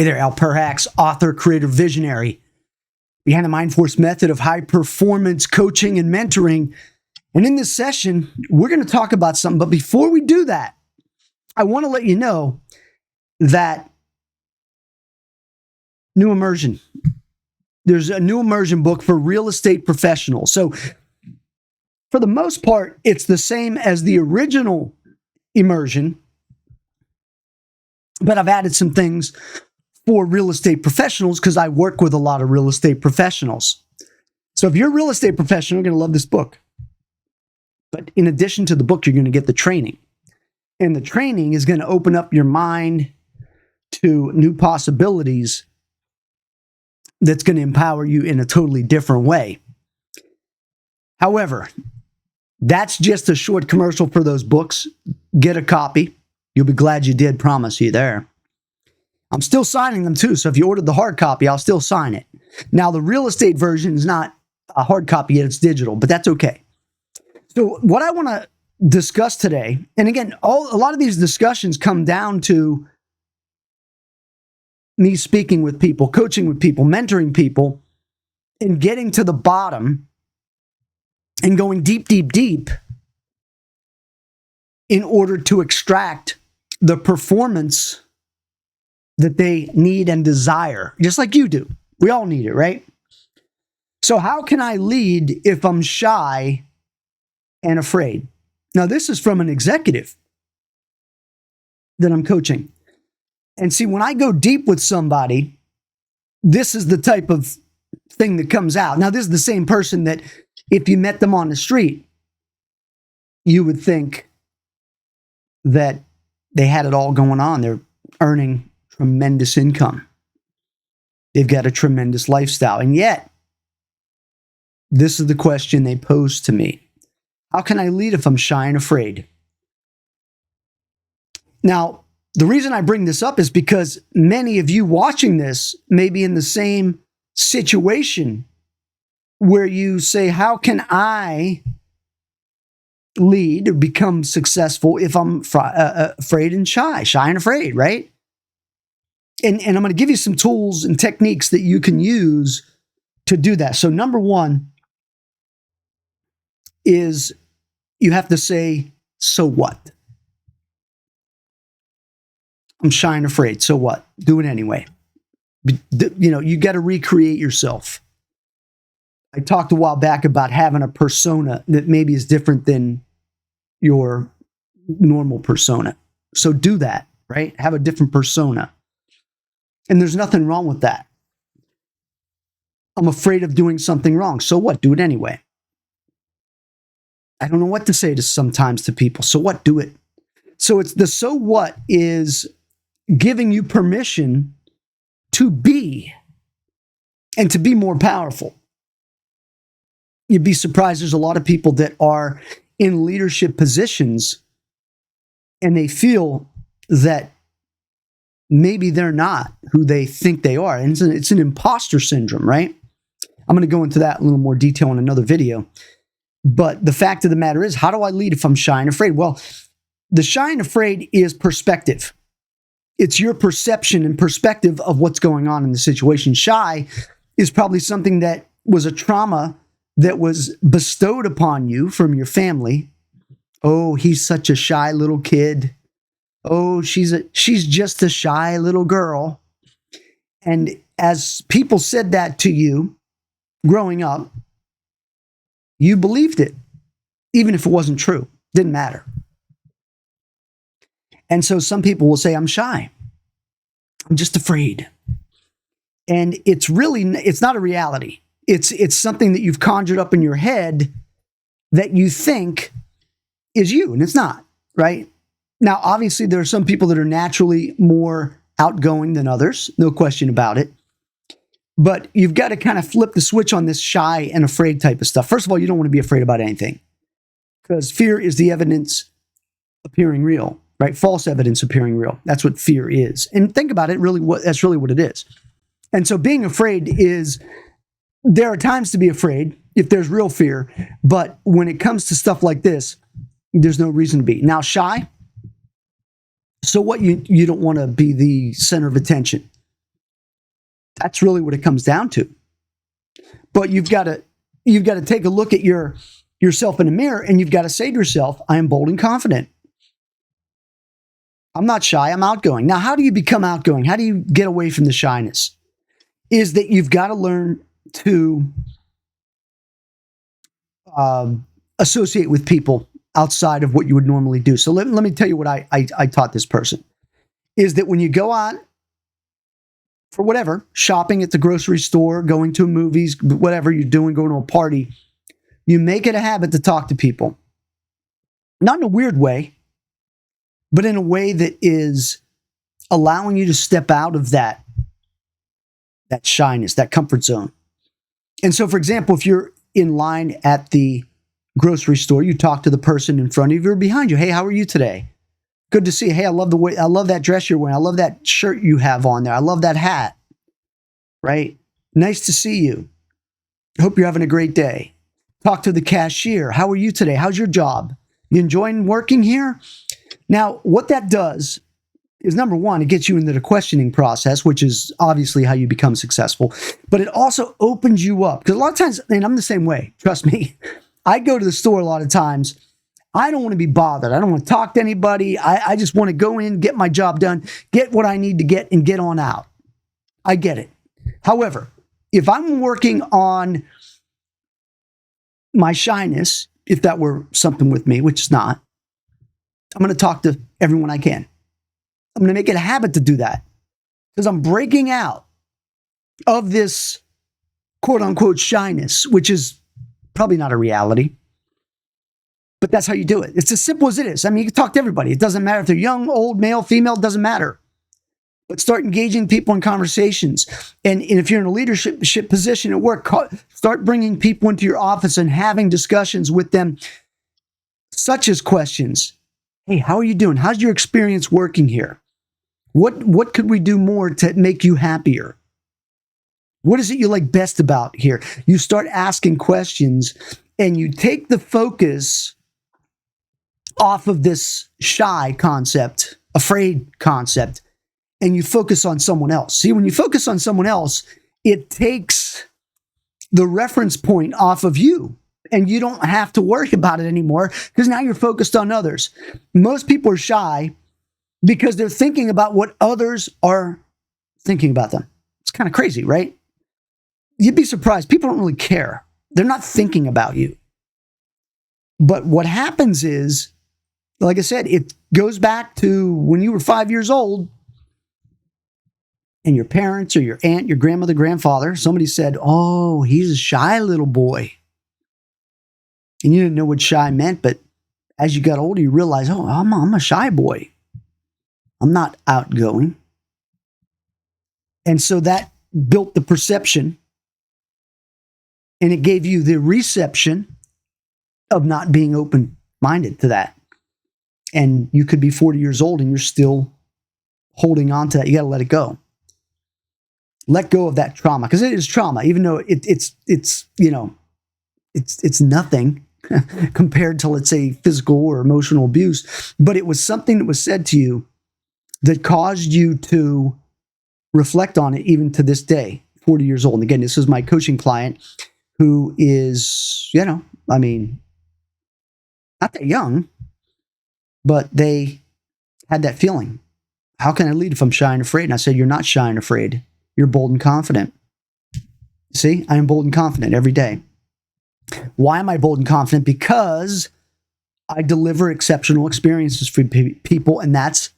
Hey there, Al Perhacs, author, creator, visionary behind the Mind Force method of high performance coaching and mentoring. And in this session, we're going to talk about something. But before we do that, I want to let you know that new immersion. There's a new immersion book for real estate professionals. So for the most part, it's the same as the original immersion, but I've added some things for real estate professionals because I work with a lot of real estate professionals. So if you're a real estate professional, you're going to love this book. But in addition to the book, you're going to get the training. And the training is going to open up your mind to new possibilities that's going to empower you in a totally different way. However, that's just a short commercial for those books. Get a copy. You'll be glad you did, promise you there. I'm still signing them too, so if you ordered the hard copy, I'll still sign it. Now, the real estate version is not a hard copy yet, it's digital, but that's okay. So what I want to discuss today, and again, a lot of these discussions come down to me speaking with people, coaching with people, mentoring people, and getting to the bottom and going deep, deep, deep in order to extract the performance that they need and desire, just like you do. We all need it, right? So how can I lead if I'm shy and afraid? Now, this is from an executive that I'm coaching. And see, when I go deep with somebody, this is the type of thing that comes out. Now, this is the same person that if you met them on the street, you would think that they had it all going on. They're earning tremendous income. They've got a tremendous lifestyle. And yet, this is the question they pose to me. How can I lead if I'm shy and afraid? Now, the reason I bring this up is because many of you watching this may be in the same situation where you say, how can I lead or become successful if I'm afraid and shy and afraid, right? And I'm going to give you some tools and techniques that you can use to do that. So number one is you have to say, so what? I'm shy and afraid. So what? Do it anyway. You got to recreate yourself. I talked a while back about having a persona that maybe is different than your normal persona. So do that, right? Have a different persona. And there's nothing wrong with that. I'm afraid of doing something wrong. So what? Do it anyway. I don't know what to say sometimes to people. So what? Do it. So it's the so what is giving you permission to be and to be more powerful. You'd be surprised. There's a lot of people that are in leadership positions and they feel that maybe they're not who they think they are. And it's an imposter syndrome, right? I'm going to go into that in a little more detail in another video. But the fact of the matter is, how do I lead if I'm shy and afraid? Well, the shy and afraid is perspective. It's your perception and perspective of what's going on in the situation. Shy is probably something that was a trauma that was bestowed upon you from your family. Oh, he's such a shy little kid. Oh, she's just a shy little girl. And as people said that to you growing up, you believed it, even if it wasn't true. Didn't matter. And so some people will say, I'm shy. I'm just afraid. And it's not a reality. It's something that you've conjured up in your head that you think is you, and it's not, right? Now, obviously, there are some people that are naturally more outgoing than others, no question about it. But you've got to kind of flip the switch on this shy and afraid type of stuff. First of all, you don't want to be afraid about anything because fear is the evidence appearing real, right? False evidence appearing real. That's what fear is. And think about it, that's really what it is. And so being afraid is, there are times to be afraid if there's real fear, but when it comes to stuff like this, there's no reason to be. Now, shy, so what? You don't want to be the center of attention. That's really what it comes down to. But you've got to take a look at yourself in the mirror, and you've got to say to yourself, I am bold and confident. I'm not shy, I'm outgoing. Now, how do you become outgoing? How do you get away from the shyness? Is that you've got to learn to associate with people outside of what you would normally do. So let me tell you what I taught this person. Is that when you go out for whatever, shopping at the grocery store, going to movies, whatever you're doing, going to a party, you make it a habit to talk to people. Not in a weird way, but in a way that is allowing you to step out of that shyness, that comfort zone. And so, for example, if you're in line at the grocery store, you talk to the person in front of you or behind you. Hey, how are you today? Good to see you. Hey, I love that dress you're wearing. I love that shirt you have on there. I love that hat. Right? Nice to see you. Hope you're having a great day. Talk to the cashier. How are you today? How's your job? You enjoying working here? Now, what that does is, number one, it gets you into the questioning process, which is obviously how you become successful. But it also opens you up. Because a lot of times, and I'm the same way, trust me, I go to the store a lot of times. I don't want to be bothered. I don't want to talk to anybody. I just want to go in, get my job done, get what I need to get, and get on out. I get it. However, if I'm working on my shyness, if that were something with me, which is not, I'm going to talk to everyone I can. I'm going to make it a habit to do that because I'm breaking out of this quote unquote shyness, which is probably not a reality. But that's how you do it. It's as simple as it is. I mean, you can talk to everybody. It doesn't matter if they're young, old, male, female, it doesn't matter. But start engaging people in conversations. And if you're in a leadership position at work, start bringing people into your office and having discussions with them, such as questions. Hey, how are you doing? How's your experience working here? What could we do more to make you happier? What is it you like best about here? You start asking questions and you take the focus off of this shy concept, afraid concept, and you focus on someone else. See, when you focus on someone else, it takes the reference point off of you, and you don't have to worry about it anymore because now you're focused on others. Most people are shy because they're thinking about what others are thinking about them. It's kind of crazy, right? You'd be surprised. People don't really care. They're not thinking about you. But what happens is, like I said, it goes back to when you were 5 years old and your parents or your aunt, your grandmother, grandfather, somebody said, oh, he's a shy little boy. And you didn't know what shy meant, but as you got older, you realized, oh, I'm a shy boy. I'm not outgoing. And so that built the perception, and it gave you the reception of not being open-minded to that. And you could be 40 years old and you're still holding on to that. You got to let it go. Let go of that trauma, because it is trauma, even though it's nothing compared to, let's say, physical or emotional abuse. But it was something that was said to you that caused you to reflect on it even to this day, 40 years old. And again, this is my coaching client who is, not that young, but they had that feeling. How can I lead if I'm shy and afraid? And I said, you're not shy and afraid. You're bold and confident. See, I am bold and confident every day. Why am I bold and confident? Because I deliver exceptional experiences for people, and that's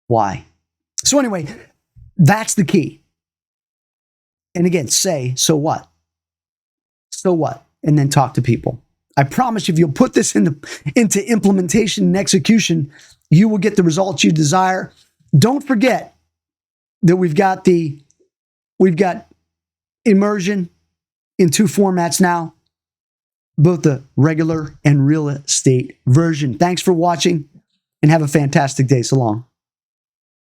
why. So anyway, that's the key. And again, say, so what? So what? And then talk to people. I promise you, if you'll put this into implementation and execution, you will get the results you desire. Don't forget that we've got immersion in 2 formats now, both the regular and real estate version. Thanks for watching and have a fantastic day. So long.